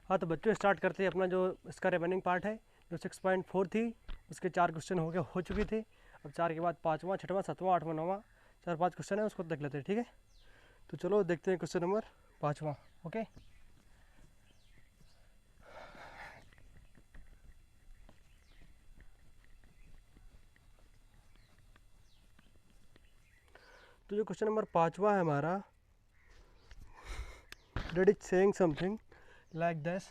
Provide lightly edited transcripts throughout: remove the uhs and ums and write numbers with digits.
हाँ तो बच्चों स्टार्ट करते हैं अपना जो इसका रिमेनिंग पार्ट है। जो 6.4 थी उसके 4 क्वेश्चन हो चुके थे। अब 4 के बाद 5वां 6वां 7वां 8वां 9वां 4-5 क्वेश्चन है, उसको देख लेते हैं। ठीक है, तो चलो देखते हैं क्वेश्चन नंबर 5वां। ओके, तो जो क्वेश्चन नंबर 5वां है हमारा, date is saying something like this.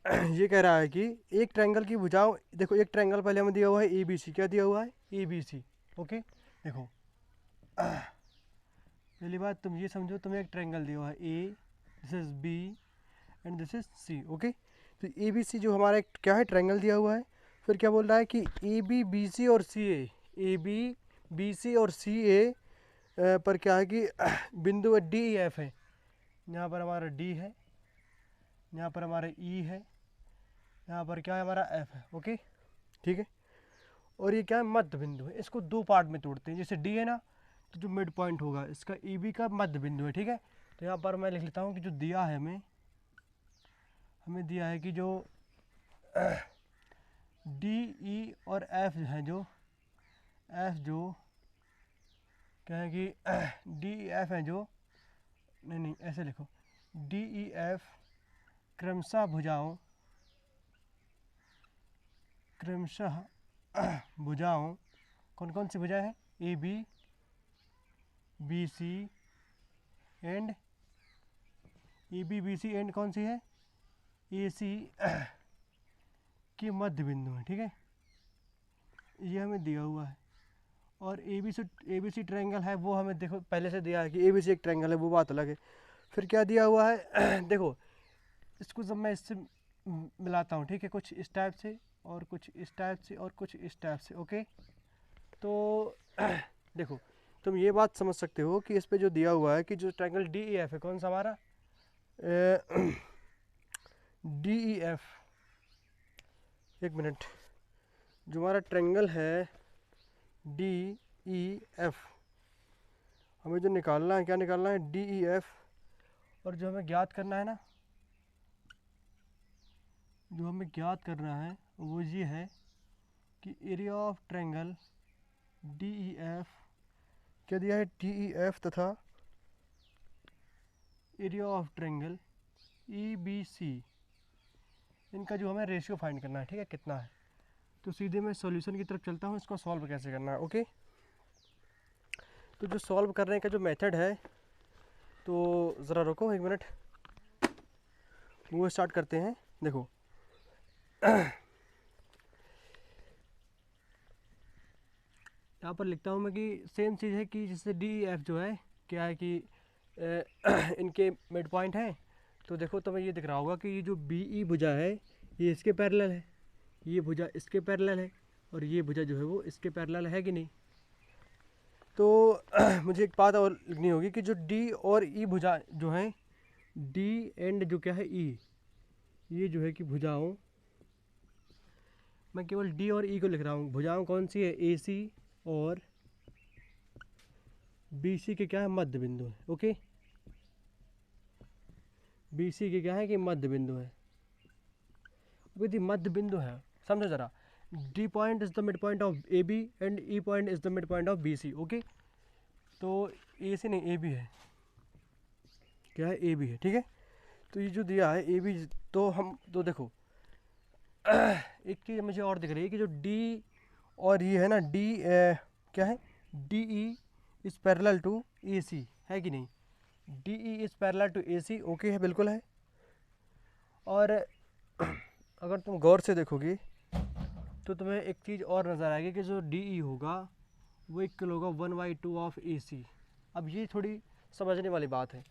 ये कह रहा है कि एक ट्रायंगल की भुजाओं, देखो एक ट्रायंगल पहले हमें दिया हुआ है ए बी सी। क्या दिया हुआ है? A B C. ओके, देखो पहली बात तुम ये समझो, तुम्हें एक ट्रायंगल दिया हुआ है A, this is B and this is C. Okay, तो ए बी सी जो हमारा एक क्या है, ट्रायंगल दिया हुआ है। फिर क्या बोल रहा है कि ए बी बी सी और सी ए बी बी सी और सी ए पर क्या है कि बिंदु डी ई एफ है। यहाँ पर हमारा डी है, यहाँ पर हमारा ई है, यहाँ पर क्या है हमारा एफ है। ओके, ठीक है, और ये क्या है, मध्य बिंदु है। इसको दो पार्ट में तोड़ते हैं। जैसे डी है ना, तो जो मिड पॉइंट होगा इसका ई बी का मध्य बिंदु है। ठीक है, तो यहाँ पर मैं लिख लेता हूँ कि जो दिया है हमें दिया है कि जो डी ई और एफ है, जो एफ जो क्या है कि डी ई एफ है जो, नहीं ऐसे लिखो, डी ई एफ क्रमशः भुजाओं कौन कौन सी भुजाएं हैं? A B B C and A B B C and कौन सी है? ए सी की मध्य बिंदु है। ठीक है, ये हमें दिया हुआ है। और ए बी सी ट्रायंगल है, वो हमें देखो पहले से दिया है कि ए बी सी एक ट्रायंगल है, वो बात अलग है। फिर क्या दिया हुआ है देखो, इसको जब मैं इससे मिलाता हूँ, ठीक है, कुछ इस टाइप से और कुछ इस टाइप से और कुछ इस टाइप से। ओके, तो देखो तुम ये बात समझ सकते हो कि इस पे जो दिया हुआ है कि जो ट्रायंगल डी ई एफ है, कौन सा हमारा डी ई एफ, एक मिनट, जो हमारा ट्रायंगल है डी ई एफ, हमें जो निकालना है, क्या निकालना है? D E F. और जो हमें ज्ञात करना है ना, जो हमें ज्ञात करना है वो ये है कि area of triangle D E F, क्या दिया है? डी ई एफ तथा area of triangle E B C, इनका जो हमें रेशियो फाइंड करना है। ठीक है, कितना है? तो सीधे मैं सॉल्यूशन की तरफ चलता हूँ, इसको सॉल्व कैसे करना है। ओके, तो जो सॉल्व करने का जो मेथड है, तो ज़रा रुको एक मिनट, वो स्टार्ट करते हैं। देखो यहाँ पर लिखता हूँ मैं कि सेम चीज़ है कि जैसे डी एफ जो है, क्या है कि इनके मिड पॉइंट है। तो देखो तुम्हें ये दिख रहा होगा कि ये जो बी ई भुजा है ये इसके पैरेलल है, ये भुजा इसके पैरेलल है, और ये भुजा जो है वो इसके पैरेलल है कि नहीं। तो मुझे एक बात और लिखनी होगी कि जो डी और ई भुजा जो है, डी एंड जो क्या है ई, ये जो है कि भुजाओं, मैं केवल डी और ई को लिख रहा हूँ। भुजाओं कौन सी है? ए सी और बी सी के क्या है? मध्य बिंदु है। ओके, बी सी के क्या है कि मध्य बिंदु है। यदि मध्य बिंदु है, समझो जरा, D point is the midpoint of A B and E point is the midpoint of B C. Okay, तो ए सी नहीं, ए बी है, क्या है? ए बी है। ठीक है, तो ये जो दिया है ए बी, तो हम तो देखो एक चीज़ मुझे और दिख रही है कि जो डी और ये है ना, डी क्या है? D E is parallel to A C, है कि नहीं? D E is parallel to A C. Okay है, बिल्कुल है। और अगर तुम गौर से देखोगे तो तुम्हें एक चीज़ और नज़र आएगी कि जो डी ई होगा वो इक्वल होगा 1/2 ऑफ ए सी। अब ये थोड़ी समझने वाली बात है।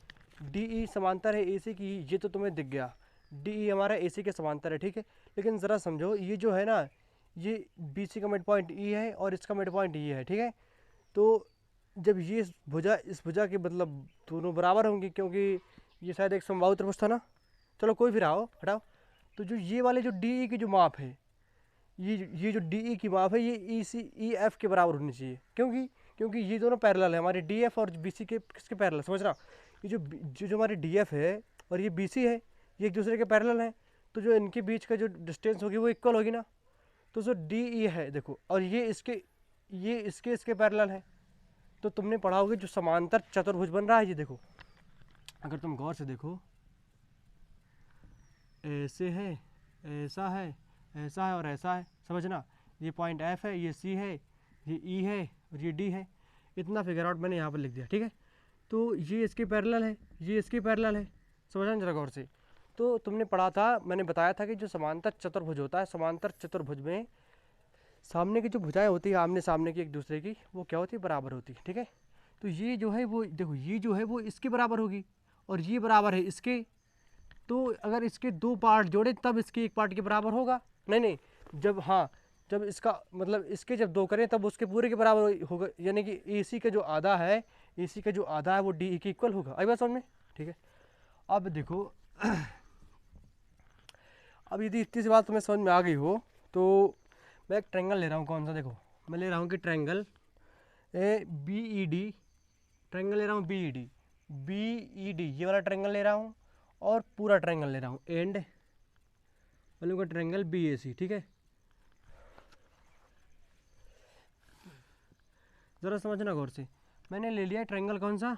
डी ई समांतर है ए सी की, ये तो तुम्हें दिख गया, डी ई हमारा ए सी के समांतर है। ठीक है, लेकिन ज़रा समझो, ये जो है ना, ये बी सी का मिड पॉइंट ई है और इसका मिड पॉइंट ये है। ठीक है, तो जब ये इस भुजा के मतलब दोनों बराबर होंगे, क्योंकि ये शायद एक समबाहु त्रिभुज था ना, चलो कोई भी रहा हो, हटाओ। तो जो ये वाले जो डी ई की जो माप है, ये जो डी ई की माप है, ये ई सी ई एफ के बराबर होनी चाहिए। क्योंकि ये दोनों पैरेलल है हमारे, डी एफ और बी सी के किसके पैरेलल, समझ रहा? ये जो हमारी डी एफ है और ये बी सी है, ये एक दूसरे के पैरेलल हैं, तो जो इनके बीच का जो डिस्टेंस होगी वो इक्वल होगी ना। तो जो डी ई है देखो, और ये इसके पैरेलल है, तो तुमने पढ़ा होगा जो समांतर चतुर्भुज बन रहा है, ये देखो अगर तुम गौर से देखो, ऐसे है, ऐसा है, ऐसा है और ऐसा है, समझना। ये पॉइंट एफ है, ये सी है, ये ई है और ये डी है। इतना फिगर आउट मैंने यहाँ पर लिख दिया, ठीक है। तो ये इसके पैरेलल है, ये इसके पैरेलल है, समझना जरा गौर से। तो तुमने पढ़ा था, मैंने बताया था कि जो समांतर चतुर्भुज होता है, समांतर चतुर्भुज में सामने की जो भुजाएं होती है आमने सामने की एक दूसरे की, वो क्या होती है, बराबर होती है, ठीक है। तो ये जो है वो देखो, ये जो है वो इसके बराबर होगी और ये बराबर है इसके। तो अगर इसके दो पार्ट जोड़े तब इसके एक पार्ट के बराबर होगा। नहीं, जब हाँ जब इसका मतलब इसके जब दो करें तब उसके पूरे के बराबर होगा, यानी कि AC का जो आधा है, AC का जो आधा है वो DE के इक्वल होगा। आई बात समझ में, ठीक है। अब देखो अब यदि इतनी सी बात तुम्हें समझ में आ गई हो तो मैं एक ट्रायंगल ले रहा हूँ, कौन सा, देखो मैं ले रहा हूँ कि ट्रायंगल BED, ट्रायंगल ले रहा हूँ BED, ये वाला ट्रायंगल ले रहा हूँ और पूरा ट्रायंगल ले रहा हूँ, एंड वालों का ट्रायंगल BAC, ठीक है। ज़रा समझना गौर से, मैंने ले लिया ट्रायंगल कौन सा,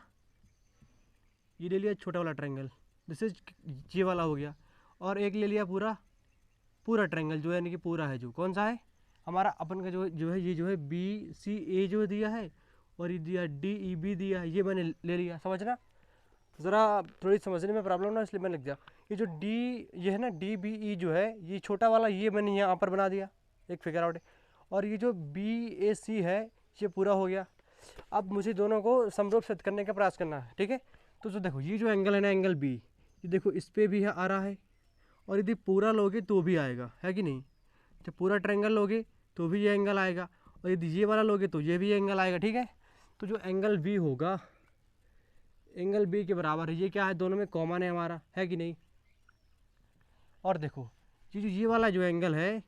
ये ले लिया छोटा वाला ट्रायंगल, दिस इज ये वाला हो गया, और एक ले लिया पूरा ट्रायंगल जो है, यानी कि पूरा है जो कौन सा है हमारा अपन का जो है ये जो है BCA जो दिया है और ये दिया DEB दिया है, ये मैंने ले लिया, समझना। ज़रा थोड़ी समझने में प्रॉब्लम ना, इसलिए मैंने लिख दिया। ये जो ये है ना DBE जो है, ये छोटा वाला ये मैंने यहाँ पर बना दिया एक फिगर आउट है, और ये जो BAC है ये पूरा हो गया। अब मुझे दोनों को समरूप सिद्ध करने का प्रयास करना है, ठीक है। तो जो देखो ये जो एंगल है ना, एंगल B, ये देखो इस पर भी आ रहा है, और यदि पूरा लोगे तो भी आएगा, है कि नहीं। जब पूरा ट्रायंगल लोगे तो भी ये एंगल आएगा, और यदि ये वाला लोगे तो ये भी एंगल आएगा, ठीक है। तो जो एंगल B होगा, एंगल B के बराबर है, ये क्या है, दोनों में कॉमन है हमारा, है कि नहीं। और देखो ये वाला जो एंगल है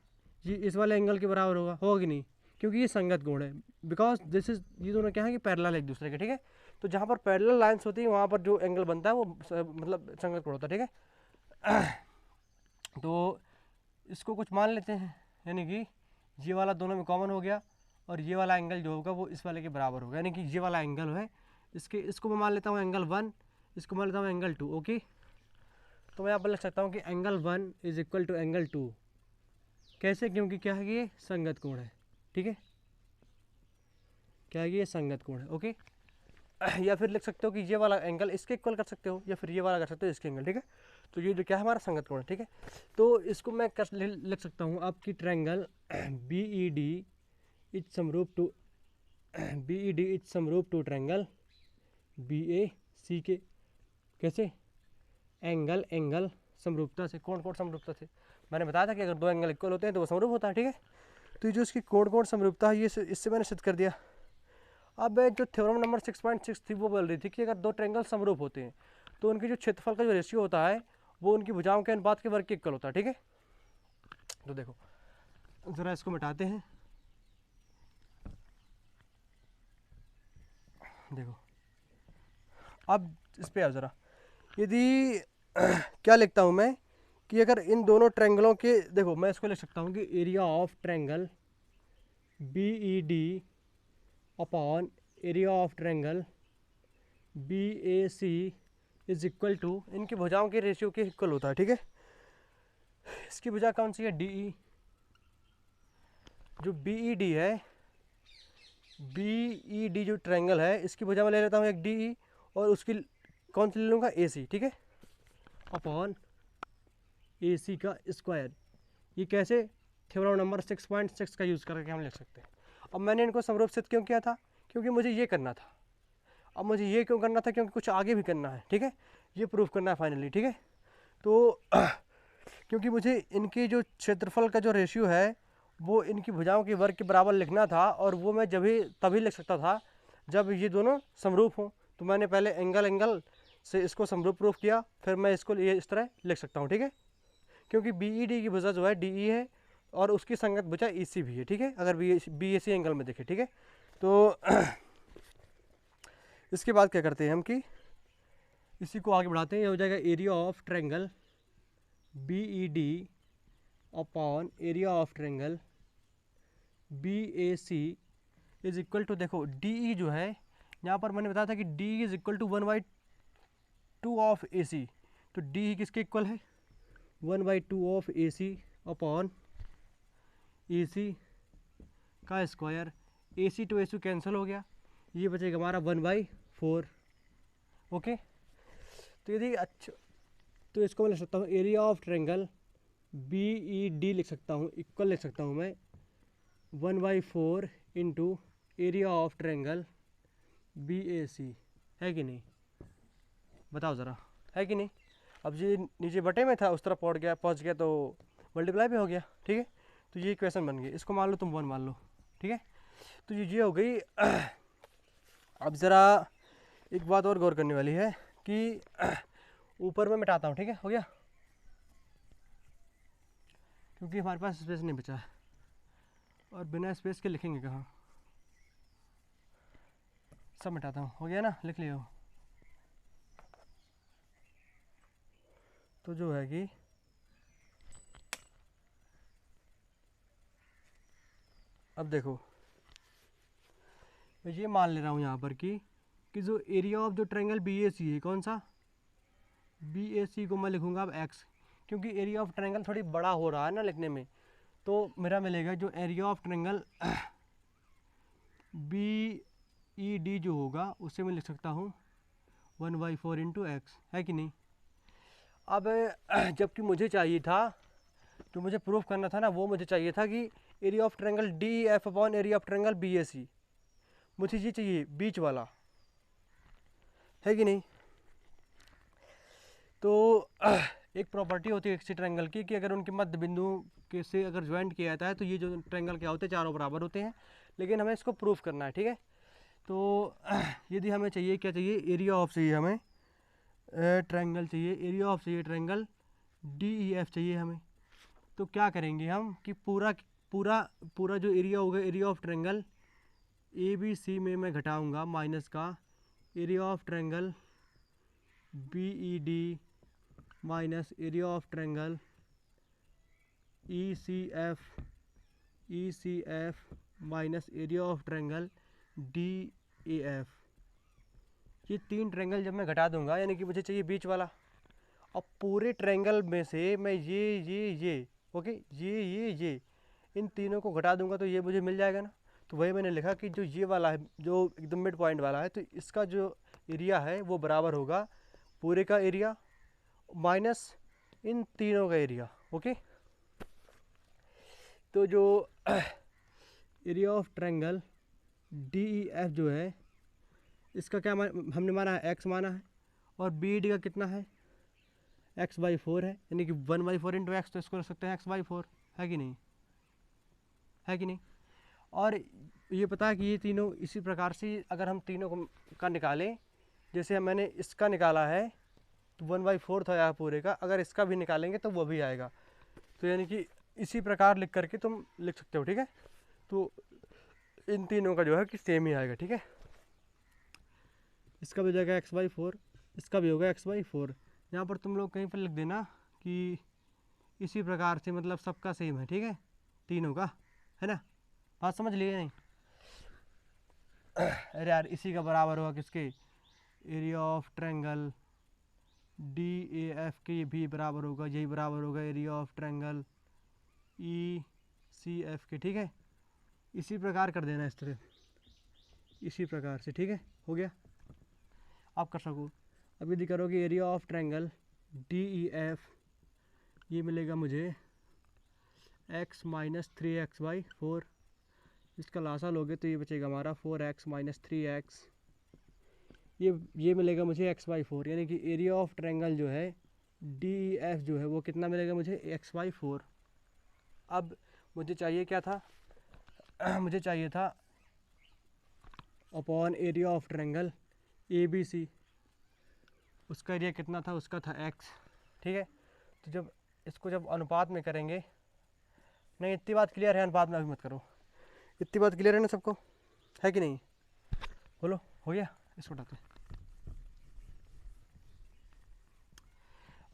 ये इस वाले एंगल के बराबर होगा कि नहीं, क्योंकि ये संगत कोण है, बिकॉज दिस इज, ये दोनों क्या है कि पैरेलल है एक दूसरे के, ठीक है। तो जहाँ पर पैरेलल लाइंस होती है वहाँ पर जो एंगल बनता है वो मतलब संगत कोण होता है, ठीक है। तो इसको कुछ मान लेते हैं, यानी कि ये वाला दोनों में कॉमन हो गया, और ये वाला एंगल जो होगा वो इस वाले के बराबर होगा, यानी कि ये वाला एंगल है इसको मैं मान लेता हूँ एंगल 1, इसको मान लेता हूँ एंगल 2, ओके। तो मैं यहाँ पर लिख सकता हूँ कि angle 1 is equal to angle 2, कैसे, क्योंकि क्या है कि ये संगत कोण है, ठीक है, क्या है कि ये संगत कोण है, ओके। या फिर लिख सकते हो कि ये वाला एंगल इसके इक्वल कर सकते हो, या फिर ये वाला कर सकते हो इसके एंगल, ठीक है। तो ये जो क्या है हमारा संगत कोण है, ठीक है। तो इसको मैं लिख सकता हूँ आपकी ट्रायंगल BED इज समरूप टू ट्रायंगल BAC के, कैसे, एंगल समरूपता से, कोण समरूपता से। मैंने बताया था कि अगर दो एंगल इक्वल होते हैं तो वो समरूप होता है, ठीक है। तो ये जो इसकी कोण समरूपता है ये इससे मैंने सिद्ध कर दिया। अब जो थ्योरम नंबर 6.6 थी वो बोल रही थी कि अगर दो ट्रायंगल समरूप होते हैं तो उनके जो क्षेत्रफल का जो रेशियो होता है वो उनकी भुजाओं के अनुपात के वर्ग के इक्वल होता है, ठीक है। तो देखो ज़रा इसको मिटाते हैं, देखो अब इस पे आओ ज़रा, यदि क्या लिखता हूँ मैं कि अगर इन दोनों ट्रायंगलों के, देखो मैं इसको लिख सकता हूँ कि area of triangle BED upon area of triangle BAC is equal to, इनकी भुजाओं के रेशियो के इक्वल होता है, ठीक है। इसकी भुजा कौन सी है, DE, जो BED है, BED जो ट्रायंगल है इसकी भुजा में ले लेता हूँ एक DE, और उसकी कौन सी ले लूँगा, AC, ठीक है, अपॉन AC का स्क्वायर। ये कैसे, थ्योरम नंबर 6.6 का यूज़ करके हम लिख सकते हैं। अब मैंने इनको समरूप सिद्ध क्यों किया था, क्योंकि मुझे ये करना था। अब मुझे ये क्यों करना था, क्योंकि कुछ आगे भी करना है, ठीक है, ये प्रूफ करना है फाइनली, ठीक है। तो क्योंकि मुझे इनके जो क्षेत्रफल का जो रेशियो है वो इनकी भुजाओं के वर्ग के बराबर लिखना था, और वो मैं तभी लिख सकता था जब ये दोनों समरूप हों। तो मैंने पहले एंगल से इसको समरूप प्रूफ किया, फिर मैं इसको ये इस तरह लिख सकता हूँ, ठीक है। क्योंकि BED की भुजा जो है DE है और उसकी संगत भुजा EC भी है, ठीक है, अगर BAC एंगल में देखें, ठीक है। तो इसके बाद क्या करते हैं हम कि इसी को आगे बढ़ाते हैं, ये हो जाएगा area of triangle BED upon area of triangle BAC is equal to, देखो DE जो है यहाँ पर मैंने बताया था कि DE is equal to 1/2 of AC, तो DE किसके इक्वल है 1/2 ऑफ AC अपॉन AC का square. AC to AC cancel हो गया, ये बचेगा हमारा 1/4। ओके, तो यदि अच्छा, तो इसको मैं लिख सकता हूँ एरिया ऑफ ट्रायंगल BED लिख सकता हूँ, इक्वल लिख सकता हूँ मैं 1/4 into area of triangle BAC, है कि नहीं, बताओ ज़रा, है कि नहीं। अब ये नीचे बटे में था, उस तरफ पहुँच गया तो मल्टीप्लाई भी हो गया, ठीक है। तो ये इक्वेशन बन गई, इसको मान लो तुम 1 मान लो, ठीक है। तो ये हो गई। अब ज़रा एक बात और गौर करने वाली है कि ऊपर में मिटाता हूँ, ठीक है, हो गया, क्योंकि हमारे पास स्पेस नहीं बचा है और बिना स्पेस के लिखेंगे कहाँ। सब मिटाता हूँ, हो गया ना, लिख लियो। तो जो है कि अब देखो, मैं ये मान ले रहा हूँ यहाँ पर कि जो एरिया ऑफ जो ट्रायंगल BAC है, कौन सा BAC को मैं लिखूँगा अब x, क्योंकि एरिया ऑफ ट्रायंगल थोड़ी बड़ा हो रहा है ना लिखने में, तो मेरा मिलेगा जो एरिया ऑफ ट्रायंगल BED जो होगा उसे मैं लिख सकता हूँ 1/4 इंटू एक्स, है कि नहीं। अब जबकि मुझे चाहिए था, जो मुझे प्रूफ करना था ना, वो मुझे चाहिए था कि area of triangle DEF upon area of triangle BAC, मुझे ये चाहिए बीच वाला, है कि नहीं। तो एक प्रॉपर्टी होती है किसी ट्रायंगल की कि अगर उनके मध्य बिंदु के से अगर ज्वाइंट किया जाता है तो ये जो ट्रायंगल क्या होते हैं, चारों बराबर होते हैं, लेकिन हमें इसको प्रूफ करना है, ठीक है। तो यदि हमें चाहिए, क्या चाहिए, एरिया ऑफ चाहिए हमें, ट्रायंगल चाहिए, एरिया ऑफ चाहिए ट्रायंगल DEF चाहिए हमें, तो क्या करेंगे हम कि पूरा पूरा पूरा जो एरिया होगा, एरिया ऑफ ट्रायंगल ABC में मैं घटाऊंगा माइनस का area of triangle BED minus area of triangle ECF minus area of triangle DAF। ये तीन ट्रायंगल जब मैं घटा दूंगा, यानी कि मुझे चाहिए बीच वाला, अब पूरे ट्रायंगल में से मैं ये ओके, ये इन तीनों को घटा दूंगा तो ये मुझे मिल जाएगा ना। तो वही मैंने लिखा कि जो ये वाला है, जो एकदम मिड पॉइंट वाला है, तो इसका जो एरिया है वो बराबर होगा पूरे का एरिया माइनस इन तीनों का एरिया, ओके। तो जो एरिया ऑफ ट्रायंगल DEF जो है, इसका क्या हमने माना है, x माना है, और BED का कितना है, x/4 है, यानी कि 1/4 इंटू एक्स, तो इसको रख सकते हैं x/4, है कि नहीं, है कि नहीं। और ये पता है कि ये तीनों इसी प्रकार से अगर हम तीनों का निकालें, जैसे मैंने इसका निकाला है तो 1/4 था यहाँ पूरे का, अगर इसका भी निकालेंगे तो वो भी आएगा, तो यानी कि इसी प्रकार लिख करके तुम लिख सकते हो, ठीक है। तो इन तीनों का जो है कि सेम ही आएगा, ठीक है। इसका भी हो जाएगा x/4, इसका भी होगा x/4। यहाँ पर तुम लोग कहीं पर लिख देना कि इसी प्रकार से, मतलब सबका सेम है, ठीक है, तीनों का, है ना, बात समझ लिए नहीं। अरे यार, इसी का बराबर होगा किसके, एरिया ऑफ ट्रायंगल DAF के भी बराबर होगा, यही बराबर होगा एरिया ऑफ ट्रायंगल ECF के, ठीक है। इसी प्रकार कर देना, इस तरह, इसी प्रकार से, ठीक है, हो गया, आप कर सको। अब यदि करोगे एरिया ऑफ ट्रायंगल DEF, ये मिलेगा मुझे x माइनस 3x/4, इसका लासा लोगे तो ये बचेगा हमारा 4x माइनस 3x, ये मिलेगा मुझे x/4, यानी कि एरिया ऑफ ट्रायंगल जो है DEF जो है वो कितना मिलेगा मुझे, x/4। अब मुझे चाहिए क्या था, मुझे चाहिए था upon area of triangle ABC, उसका एरिया कितना था, उसका था x, ठीक है। तो जब इसको जब अनुपात में करेंगे, नहीं इतनी बात क्लियर है, अनुपात में अभी मत करो, इतनी बात क्लियर है ना सबको, है कि नहीं, बोलो, हो गया, इसको उठाते हैं।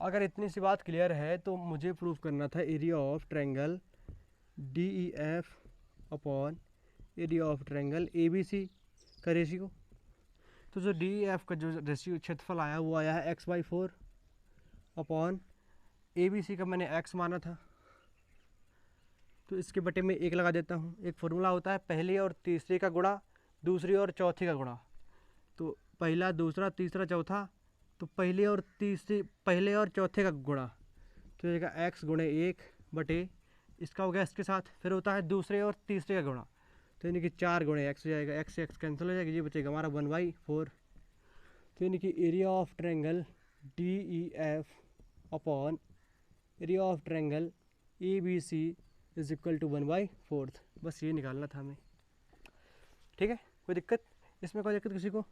अगर इतनी सी बात क्लियर है तो मुझे प्रूव करना था area of triangle D E F upon area of triangle A B C का रेशियो। तो जो डी ई एफ का जो रेशियो क्षेत्रफल आया वो आया है x/4 अपॉन ए बी सी का मैंने x माना था, तो इसके बटे में 1 लगा देता हूँ। एक फॉर्मूला होता है पहली और तीसरी का गुणा दूसरी और चौथी का गुणा। तो पहला दूसरा तीसरा चौथा, तो पहले और चौथे का गुणा, तो जाएगा x गुणे 1 बटे इसका हो गया इसके साथ, फिर होता है दूसरे और तीसरे का गुणा, तो यानी कि 4 गुणे x हो जाएगा, x से x कैंसिल हो जाएगा, ये बचेगा हमारा 1/4। तो यानी कि area of triangle D E F upon area of triangle A B C is equal to 1/4। बस ये निकालना था हमें। ठीक है, कोई दिक्कत इसमें? कोई दिक्कत किसी को?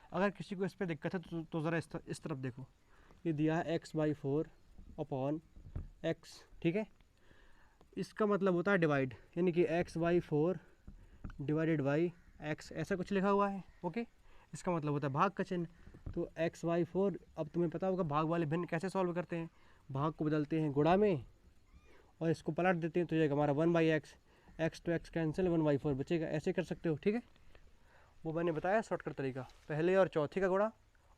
अगर किसी को इस पर दिक्कत है तो ज़रा इस तरफ देखो, ये दिया है x/4 अपॉन x। ठीक है, इसका मतलब होता है डिवाइड, यानी कि x/4 डिवाइडेड बाई x, ऐसा कुछ लिखा हुआ है। ओके, इसका मतलब होता है भाग का चिन्ह। तो x/4, अब तुम्हें पता होगा भाग वाले भिन्न कैसे सॉल्व करते हैं, भाग को बदलते हैं गुणा में और इसको पलट देते हैं, तो ये हमारा 1/x, x तो x कैंसिल, 1/4 बचेगा। ऐसे कर सकते हो। ठीक है, वो मैंने बताया शॉर्टकट तरीका, पहले और चौथी का गुणा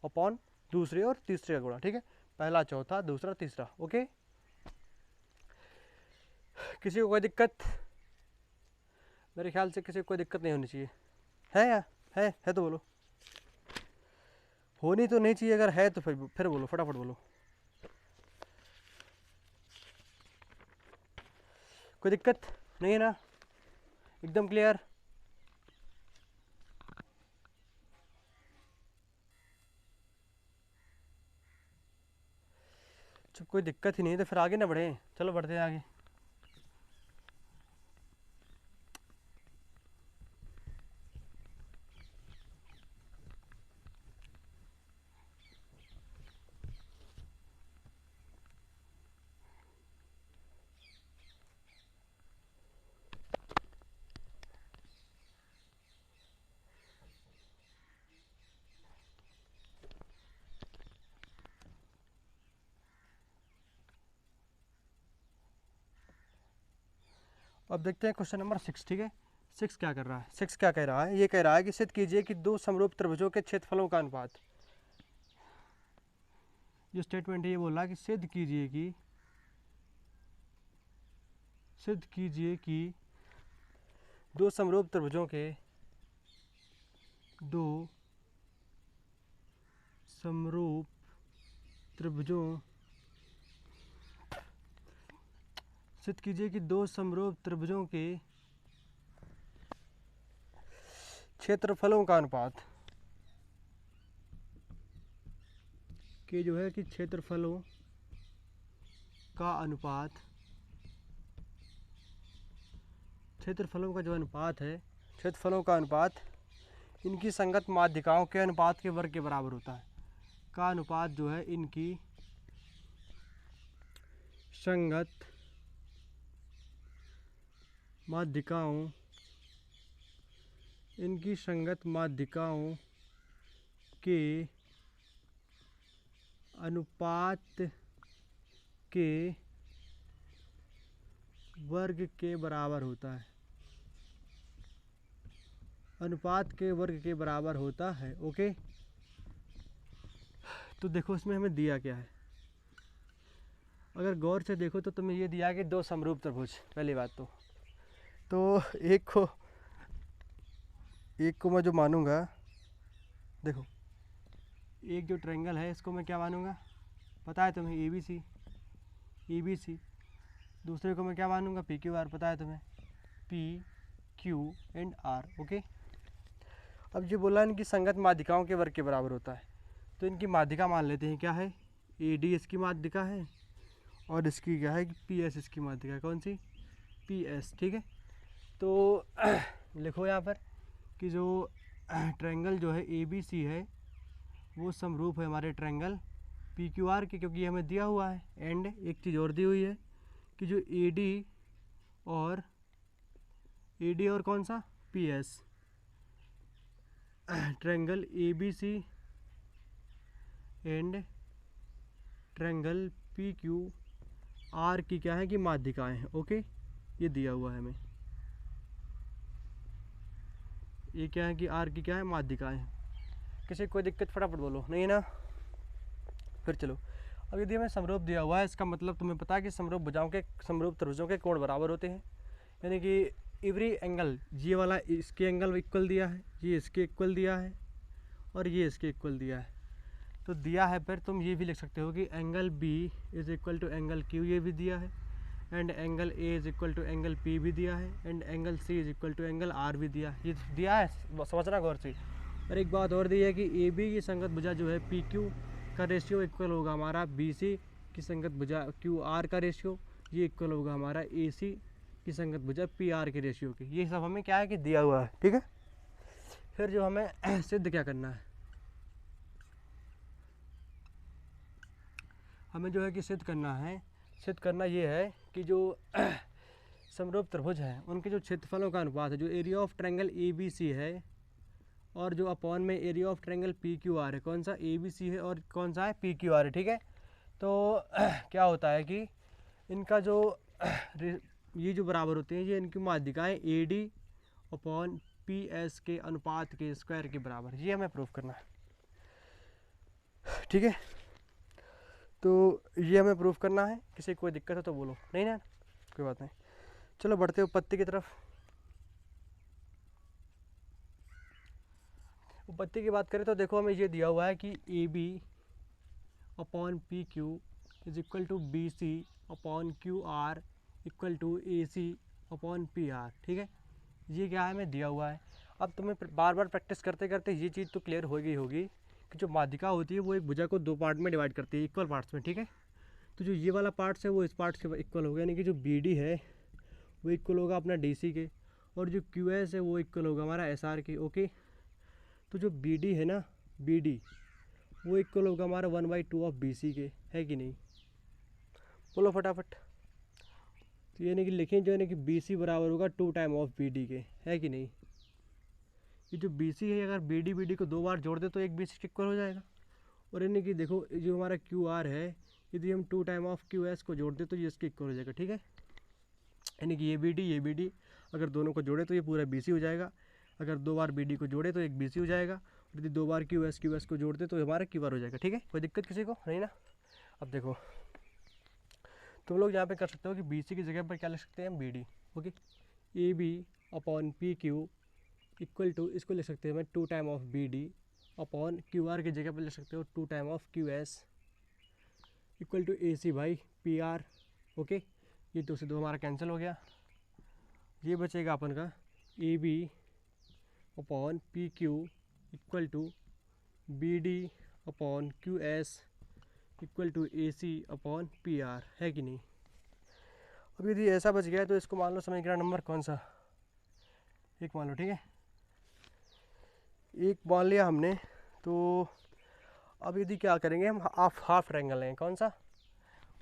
अपॉन दूसरे और तीसरे का गुणा। ठीक है, पहला चौथा दूसरा तीसरा। ओके, किसी को कोई दिक्कत? मेरे ख्याल से किसी को कोई दिक्कत नहीं होनी चाहिए, है या है तो बोलो, होनी तो नहीं चाहिए, अगर है तो फिर बोलो, फटाफट बोलो। कोई दिक्कत नहीं है ना? एकदम क्लियर? जब कोई दिक्कत ही नहीं है तो फिर आगे ना बढ़े, चलो बढ़ते हैं आगे। अब देखते हैं क्वेश्चन नंबर 6। ठीक है, 6 क्या कर रहा है? 6 क्या कह रहा है? ये कह रहा है कि सिद्ध कीजिए कि दो समरूप त्रिभुजों के क्षेत्रफलों का अनुपात। जो स्टेटमेंट है ये बोल रहा है कि सिद्ध कीजिए कि दो समरूप त्रिभुजों के सिद्ध कीजिए कि दो समरूप त्रिभुजों के क्षेत्रफलों का अनुपात के जो है कि क्षेत्रफलों का अनुपात इनकी संगत माध्यिकाओं के अनुपात के वर्ग के बराबर होता है। का अनुपात जो है इनकी संगत माध्यिकाओं के अनुपात के वर्ग के बराबर होता है। ओके, तो देखो इसमें हमें दिया क्या है, अगर गौर से देखो तो तुम्हें ये दिया कि दो समरूप त्रिभुज। पहली बात तो एक को मैं जो मानूंगा, देखो एक जो ट्रायंगल है इसको मैं क्या मानूंगा, पता है तुम्हें, ए बी सी। दूसरे को मैं क्या मानूंगा, पी क्यू आर, पता है तुम्हें, P Q and R. Okay, अब जो बोला इनकी संगत माध्यिकाओं के वर्ग के बराबर होता है, तो इनकी माध्यिका मान लेते हैं क्या है, ए डी इसकी माध्यिका है और इसकी क्या है कि पी एस इसकी माध्यिका है। कौन सी? P S. ठीक है, तो लिखो यहाँ पर कि जो ट्रायंगल जो है ए बी सी है वो समरूप है हमारे ट्रायंगल पी क्यू आर के, क्योंकि हमें दिया हुआ है। एंड एक चीज़ और दी हुई है कि जो ए डी और कौन सा, P S, triangle A B C and triangle P Q R की क्या है कि माध्यिकाएं हैं। ओके, ये दिया हुआ है हमें, ये क्या है कि आर की क्या है माध्यिकाएं हैं। किसी कोई दिक्कत फटाफट बोलो, नहीं है ना? फिर चलो, अब यदि हमें समरूप दिया हुआ है, इसका मतलब तुम्हें पता है कि समरूप भुजाओं के समरूप त्रिभुजों के कोण बराबर होते हैं, यानी कि एवरी एंगल, ये वाला इसके एंगल इक्वल दिया है, ये इसके इक्वल दिया है और ये इसके इक्वल दिया है। तो दिया है, फिर तुम ये भी लिख सकते हो कि angle B is equal to angle Q, ये भी दिया है, and angle A is equal to angle P भी दिया है, and angle C is equal to angle R भी दिया है। ये दिया है, समझना गौर से। और एक बात और दी है कि ए बी की संगत भुजा जो है पी क्यू का रेशियो इक्वल होगा हमारा बी सी की संगत भुजा क्यू आर का रेशियो, ये इक्वल होगा हमारा ए सी की संगत भुजा पी आर के रेशियो के। ये सब हमें क्या है कि दिया हुआ है, ठीक है। फिर जो हमें सिद्ध क्या करना है, हमें जो है कि सिद्ध करना ये है कि जो समरूप त्रिभुज है उनके जो क्षेत्रफलों का अनुपात है, जो area of triangle A B C है और जो अपॉन में area of triangle P Q R है, कौन सा ए बी सी है और कौन सा है पी क्यू आर है, ठीक है। तो क्या होता है कि इनका जो ये जो बराबर होते हैं, ये इनकी माध्यिकाएं A D upon P S के अनुपात के स्क्वायर के बराबर, ये हमें प्रूफ करना है, ठीक है। तो ये हमें प्रूफ करना है। किसी कोई दिक्कत है तो बोलो, नहीं ना, कोई बात नहीं। चलो बढ़ते उत्पत्ति की तरफ। उत्पत्ति की बात करें तो देखो हमें ये दिया हुआ है कि A B upon P Q is equal to B C upon Q R equal to A C upon P R, ठीक है। ये क्या है हमें दिया हुआ है। अब तुम्हें बार बार प्रैक्टिस करते करते ये चीज़ तो क्लियर हो गई होगी कि जो माध्यिका होती है वो एक भुजा को दो पार्ट में डिवाइड करती है, इक्वल पार्ट्स में, ठीक है। तो जो ये वाला पार्ट्स है वो इस पार्ट के इक्वल होगा, यानी कि जो बी डी है वो इक्वल होगा अपना डी सी के, और जो क्यू एस है वो इक्वल होगा हमारा एस आर के। ओके, तो जो बी डी है ना, बी डी वो इक्वल होगा हमारा 1/2 ऑफ बी सी के, है कि नहीं? बोलो फटाफट। तो यानी कि लिखें जो है कि बी सी बराबर होगा 2 टाइम ऑफ बी डी के, है कि नहीं? ये जो बी सी है अगर बी डी को दो बार जोड़ दे तो एक बी सी इक्वल हो जाएगा। और यानी कि देखो जो हमारा क्यू आर है, यदि हम 2 टाइम ऑफ क्यू एस को जोड़ दे तो ये इसके इक्वल हो जाएगा, ठीक है। यानी कि ये बी डी अगर दोनों को जोड़े तो ये पूरा बी सी हो जाएगा, अगर दो बार बी डी को जोड़े तो एक बी सी हो जाएगा, और यदि दो बार क्यू एस को जोड़ते तो हमारा क्यू आर हो जाएगा, ठीक है। कोई दिक्कत किसी को नहीं ना? अब देखो तुम लोग यहाँ पे कर सकते हो कि बी सी की जगह पर क्या लिख सकते हैं हम, B D. Okay, A B upon P Q equal to, इसको लिख सकते हैं मैं 2 time of B D upon Q R की जगह पर लिख सकते हो 2 time of Q S equal to A C by P R. Okay, ये 2 से 2 हमारा कैंसिल हो गया, ये बचेगा अपन का A B upon P Q equal to B D upon Q S equal to A C upon P R, है कि नहीं? अब यदि ऐसा बच गया तो इसको मान लो समीकरण नंबर कौन सा, एक मान लो, ठीक है। एक मान लिया हमने, तो अब यदि क्या करेंगे हम, हाफ ट्रायंगल है, कौन सा?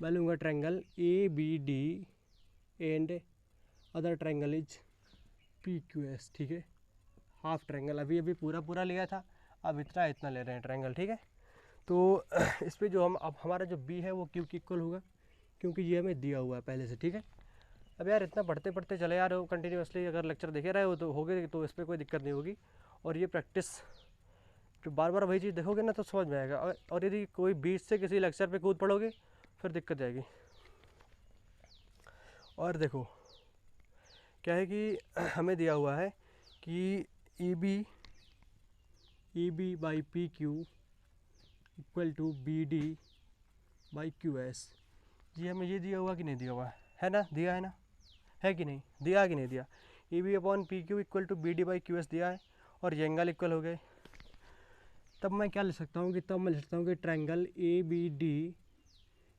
मैं लूँगा triangle A B D and other triangle is P Q S, ठीक है। हाफ ट्रायंगल अभी पूरा लिया था, अब इतना ले रहे हैं ट्रायंगल, ठीक है। तो इस पर जो हम अब हमारा जो बी है वो क्यू की इक्वल होगा, क्योंकि ये हमें दिया हुआ है पहले से, ठीक है। अब यार इतना पढ़ते चले यार हो कंटिन्यूसली, अगर लेक्चर देखे रहे हो तो होगे, तो इस पर कोई दिक्कत नहीं होगी। और ये प्रैक्टिस जो बार बार वही चीज़ देखोगे ना तो समझ में आएगा। और यदि कोई बीच से किसी लेक्चर पे कूद पड़ोगे फिर दिक्कत आएगी। और देखो क्या है कि हमें दिया हुआ है कि A B by P Q equal to B D by Q S, ये हमें ये दिया हुआ कि नहीं दिया हुआ है ना? दिया है ना, है कि नहीं? दिया कि नहीं दिया? A B upon P Q equal to B D by Q S दिया है, और ये एंगल इक्वल हो गए। तब मैं क्या लिख सकता हूँ कि ट्रायंगल ए बी डी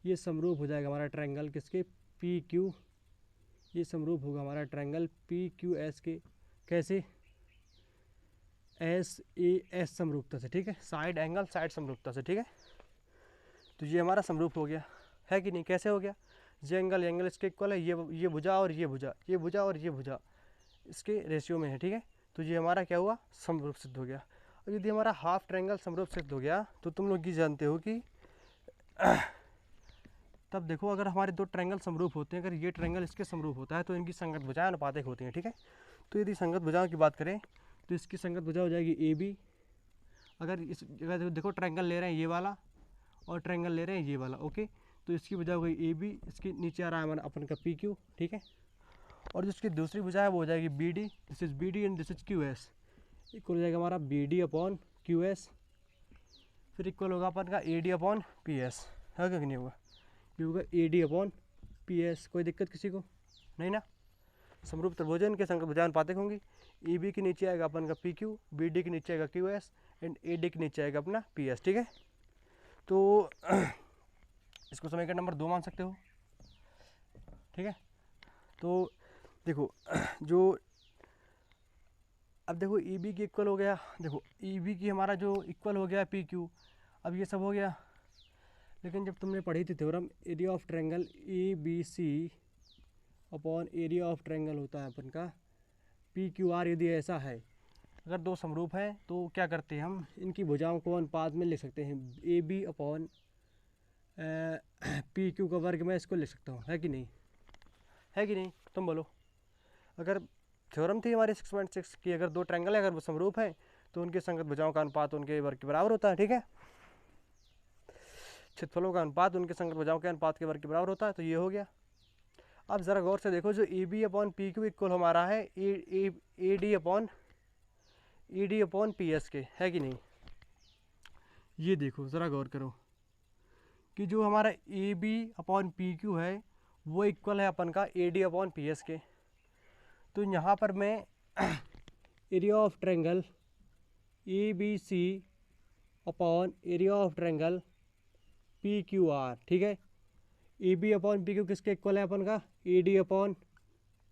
ये समरूप हो जाएगा हमारा ट्रायंगल किसके, पी क्यू, ये समरूप होगा हमारा ट्रायंगल पी क्यू एस के। कैसे? एस ए एस समरूपता से, ठीक है, साइड एंगल साइड समरूपता से, ठीक है। तो ये हमारा समरूप हो गया, है कि नहीं? कैसे हो गया? ये एंगल इसके इक्वल है, ये भुजा और ये भुजा, ये भुजा और ये भुजा इसके रेशियो में है, ठीक है। तो ये हमारा क्या हुआ, समरूप सिद्ध हो गया। अब यदि हमारा हाफ ट्रायंगल समरूप सिद्ध हो गया तो तुम लोग ये जानते हो कि तब देखो अगर हमारे दो ट्रायंगल समरूप होते हैं, अगर ये ट्रायंगल इसके समरूप होता है तो इनकी संगत भुजाएं अनुपातिक होती हैं, ठीक है। तो यदि संगत भुजाओं की बात करें तो इसकी संगत भुजा हो जाएगी ए बी। अगर देखो ट्रायंगल ले रहे हैं ये वाला और ट्रायंगल ले रहे हैं ये वाला, ओके, तो इसकी भुजा हो गई ए बी, इसके नीचे आ रहा है अपन का पी क्यू, ठीक है। और जो इसकी दूसरी भुजा है वो हो जाएगी B D, this is B D and this is Q S, equal हो जाएगा हमारा B D upon Q S, फिर इक्वल होगा अपन का A D upon P S, है कि नहीं होगा, ये होगा A D upon P S. कोई दिक्कत किसी को नहीं ना। समरूप त्रिभुजन के संगत भुजाएं अनुपातिक होंगी। ए बी के नीचे आएगा अपन का पी क्यू, बी डी के नीचे आएगा Q S and A D के नीचे आएगा अपना पी एस, ठीक है। तो इसको समीकरण नंबर 2 मान सकते हो, ठीक है। तो देखो जो अब देखो ई बी की इक्वल हो गया, देखो ई बी की हमारा जो इक्वल हो गया पी क्यू, अब ये सब हो गया। लेकिन जब तुमने पढ़ी थी theorem area of triangle A B C upon area of triangle होता है अपन का पी क्यू आर, यदि ऐसा है, अगर दो समरूप हैं तो क्या करते हैं हम, इनकी भुजाओं को अनुपात में लिख सकते हैं, A B upon P Q का वर्ग मैं इसको लिख सकता हूँ, है कि नहीं, है कि नहीं, तुम बोलो। अगर थ्योरम थी हमारी 6.6 की, अगर दो ट्रायंगल है अगर वो समरूप हैं तो उनके संगत भुजाओं का अनुपात उनके वर्ग के बराबर होता है, ठीक है। क्षेत्रफलों का अनुपात उनके संगत भुजाओं के अनुपात के वर्ग के बराबर होता है, तो ये हो गया। अब ज़रा गौर से देखो, जो A B upon P Q equal हमारा है A D upon P S के, है कि नहीं। ये देखो ज़रा गौर करो कि जो हमारा A B upon P Q है वो इक्वल है अपन का A D upon P S के। तो यहाँ पर मैं area of triangle A B C upon area of triangle P Q R, ठीक है। A B upon P Q किसके इक्वल है अपन का, A D upon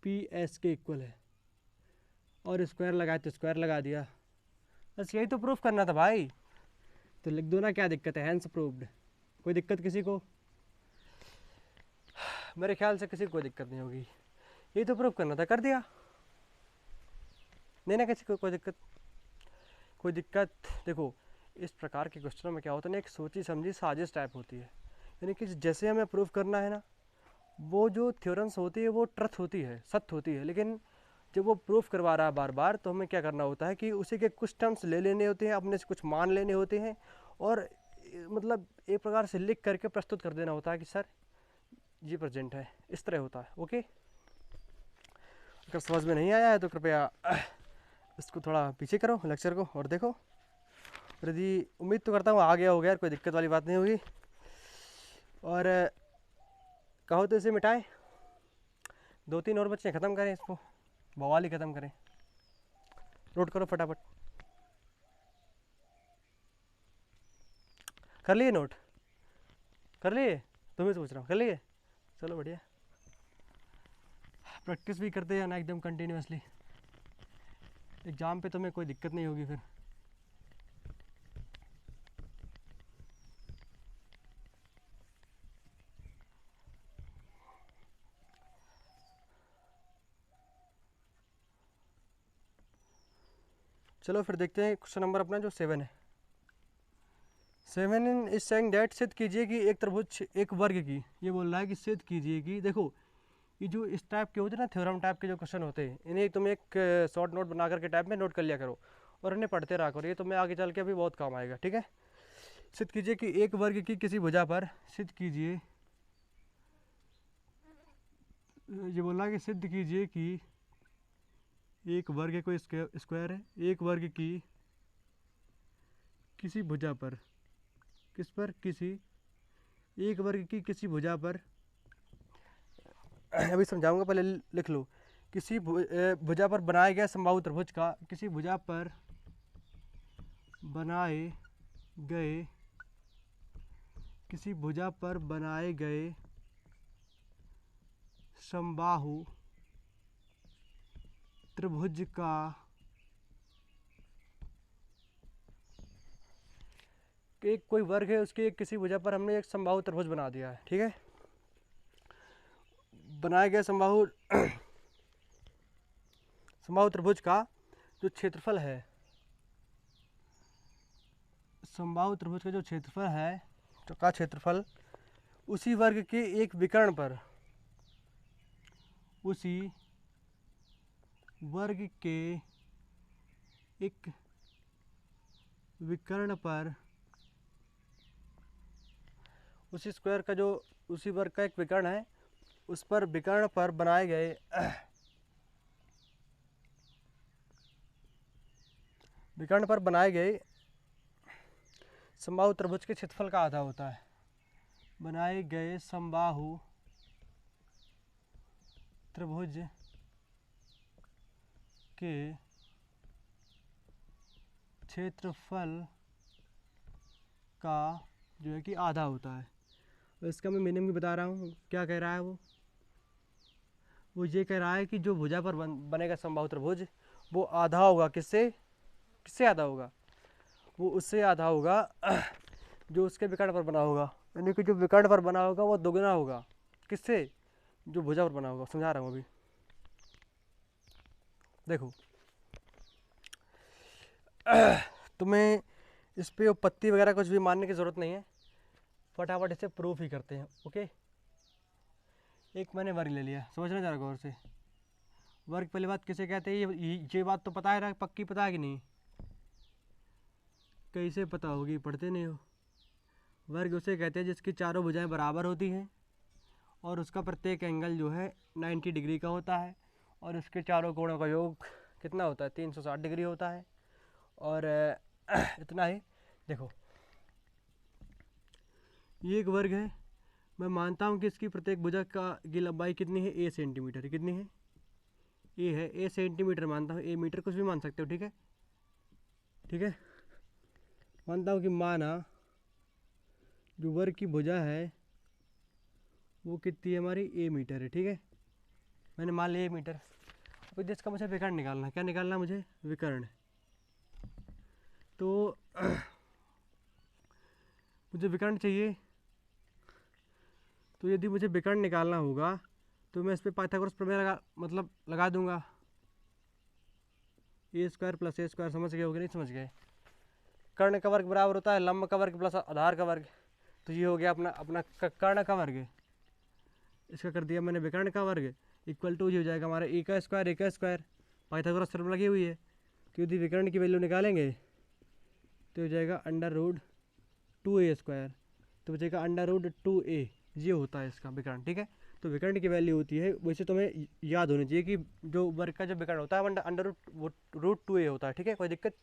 P S के इक्वल है, और स्क्वायर लगाए तो स्क्वायर लगा दिया, बस यही तो प्रूफ करना था भाई। तो लिख दो ना, क्या दिक्कत है, हैंस प्रूव्ड। कोई दिक्कत किसी को, मेरे ख्याल से किसी को कोई दिक्कत नहीं होगी, यही तो प्रूफ करना था, कर दिया। नहीं ना किसी को कोई दिक्कत। देखो इस प्रकार के क्वेश्चनों में क्या होता है ना, एक सोची समझी साजिश टाइप होती है, यानी कि जैसे हमें प्रूफ करना है ना, वो जो थ्योरम्स होती है वो ट्रुथ होती है, सत्य होती है, लेकिन जब वो प्रूफ करवा रहा है बार बार तो हमें क्या करना होता है कि उसी के कुछ टर्म्स ले लेने होते हैं, अपने से कुछ मान लेने होते हैं, और मतलब एक प्रकार से लिख करके प्रस्तुत कर देना होता है कि सर ये प्रेजेंट है, इस तरह होता है, ओके। अगर समझ में नहीं आया है तो कृपया इसको थोड़ा पीछे करो लेक्चर को और देखो, और यदि उम्मीद तो करता हूँ आ गया हो गया, कोई दिक्कत वाली बात नहीं होगी। और कहो तो इसे मिटाएं, 2-3 और बच्चे ख़त्म करें, इसको बवाल ही ख़त्म करें। नोट करो फटाफट, कर लिए नोट, कर लिए, तुम्हें सोच रहा हूँ, कर लिए, चलो बढ़िया। प्रैक्टिस भी करते हैं ना एकदम कंटिन्यूसली, एग्ज़ाम पे तुम्हें कोई दिक्कत नहीं होगी फिर। चलो फिर देखते हैं क्वेश्चन नंबर अपना जो 7 है। 7 इन इज सेइंग दैट, सिद्ध कीजिए कि एक त्रिभुज एक वर्ग की, ये बोल रहा है कि सिद्ध कीजिए कि, देखो ये जो इस टाइप के होते हैं ना थ्योरम टाइप के जो क्वेश्चन होते हैं, इन्हें तुम एक शॉर्ट नोट बना करके टाइप में नोट कर लिया करो और इन्हें पढ़ते रहा करो, ये तुम्हें आगे चल के अभी बहुत काम आएगा, ठीक है। सिद्ध कीजिए कि एक वर्ग की किसी भुजा पर, सिद्ध कीजिए, ये बोल रहा है कि सिद्ध कीजिए कि एक वर्ग कोई स्क्वायर है, एक वर्ग की किसी भुजा पर, किस पर, किसी एक वर्ग की किसी भुजा पर, अभी समझाऊंगा पहले लिख लो, किसी भुजा पर बनाए गए समबाहु त्रिभुज का, किसी भुजा पर बनाए गए, किसी भुजा पर बनाए गए समबाहु त्रिभुज का एक कोई वर्ग है, उसके एक किसी भुजा पर हमने एक समबाहु त्रिभुज बना दिया है, ठीक है। बनाए गए समबाहु त्रिभुज का जो क्षेत्रफल है, समबाहु त्रिभुज का जो क्षेत्रफल है, तो का क्षेत्रफल उसी वर्ग के एक विकर्ण पर, उसी वर्ग के एक विकर्ण पर, उसी स्क्वायर का जो उसी वर्ग का एक विकर्ण है उस पर विकर्ण पर बनाए गए विकर्ण पर बनाए गए समबाहु त्रिभुज के क्षेत्रफल का आधा होता है। बनाए गए समबाहु त्रिभुज के क्षेत्रफल का जो है कि आधा होता है। और इसका मैं मीनिंग भी बता रहा हूँ। क्या कह रहा है वो ये कह रहा है कि जो भुजा पर बनेगा समबाहु त्रिभुज वो आधा होगा। किससे आधा होगा? वो उससे आधा होगा जो उसके विकर्ण पर बना होगा, यानी कि जो विकर्ण पर बना होगा वो दोगुना होगा। किससे? जो भुजा पर बना होगा। समझा रहा हूँ अभी। देखो तुम्हें इस पे उपपत्ति वगैरह कुछ भी मानने की ज़रूरत नहीं है, फटाफट इसे प्रूफ ही करते हैं। ओके, एक मैंने वर्ग ले लिया, समझना जरा गौर से। वर्ग पहली बात किसे कहते हैं ये बात तो पता है ना, पक्की पता है कि नहीं? कैसे पता होगी, पढ़ते नहीं हो। वर्ग उसे कहते हैं जिसकी चारों भुजाएं बराबर होती हैं और उसका प्रत्येक एंगल जो है 90 डिग्री का होता है और उसके चारों कोणों का योग कितना होता है? 360 डिग्री होता है। और इतना ही। देखो ये एक वर्ग है, मैं मानता हूँ कि इसकी प्रत्येक भुजा की लंबाई कितनी है? a centimetre. कितनी है? a है। a सेंटीमीटर मानता हूँ, a मीटर कुछ भी मान सकते हो। ठीक है, ठीक है। मानता हूँ कि माना जो वर्ग की भुजा है वो कितनी है हमारी? a मीटर है। ठीक है, मैंने मान लिया a मीटर। अब जिसका मुझे विकर्ण निकालना है, क्या निकालना है मुझे? विकर्ण। तो मुझे विकर्ण चाहिए, तो यदि मुझे विकर्ण निकालना होगा तो मैं इस पर पाइथागोरस प्रमेय लगा दूंगा। ए स्क्वायर प्लस ए स्क्वायर, समझ गए हो कि नहीं समझ गए? कर्ण का वर्ग बराबर होता है लंब का वर्ग प्लस आधार का वर्ग। तो ये हो गया अपना अपना कर्ण का वर्ग। इसका कर दिया मैंने विकर्ण का वर्ग, इक्वल टू ये हो जाएगा हमारा ए का स्क्वायर। पाइथागोरस थ्योरम लगी हुई है। तो यदि विकर्ण की वैल्यू निकालेंगे तो हो जाएगा √2a²। तो बचेगा √2a। ये होता है इसका विकर्ण। ठीक है, तो विकर्ण की वैल्यू होती है, वैसे तुम्हें याद होनी चाहिए कि जो वर्ग का जो विकर्ण होता है √2a होता है। ठीक है, कोई दिक्कत?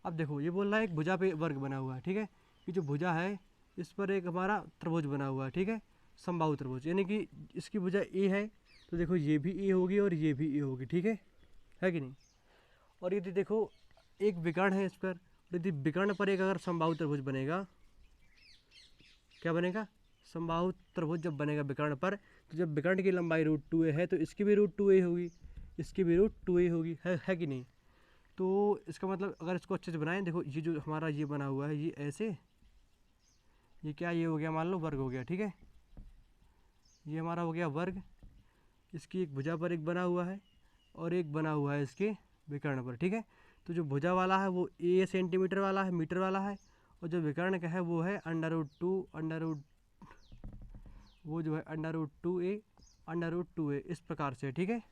अब देखो ये बोल रहा है एक भुजा पे वर्ग बना हुआ है। ठीक है, कि जो भुजा है इस पर एक हमारा त्रिभुज बना हुआ है। ठीक है, समबाहु त्रिभुज, यानी कि इसकी भुजा ए है तो देखो ये भी ए होगी और ये भी ए होगी। ठीक है कि नहीं? और यदि देखो एक विकर्ण है इस पर, यदि विकर्ण पर एक अगर समबाहु त्रिभुज बनेगा, क्या बनेगा? समबाहु त्रिभुज जब बनेगा विकर्ण पर, तो जब विकर्ण की लंबाई √2a है तो इसकी भी √2a होगी, इसकी भी √2a होगी। है कि नहीं? तो इसका मतलब अगर इसको अच्छे से बनाएं, देखो ये जो हमारा ये बना हुआ है ये ऐसे, ये क्या ये हो गया, मान लो वर्ग हो गया। ठीक है, ये हमारा हो गया वर्ग। इसकी एक भुजा पर एक बना हुआ है और एक बना हुआ है इसके विकर्ण पर। ठीक है, तो जो भुजा वाला है वो a सेंटीमीटर वाला है, मीटर वाला है, और जो विकर्ण का है वो है वो जो है √2a इस प्रकार से। ठीक है,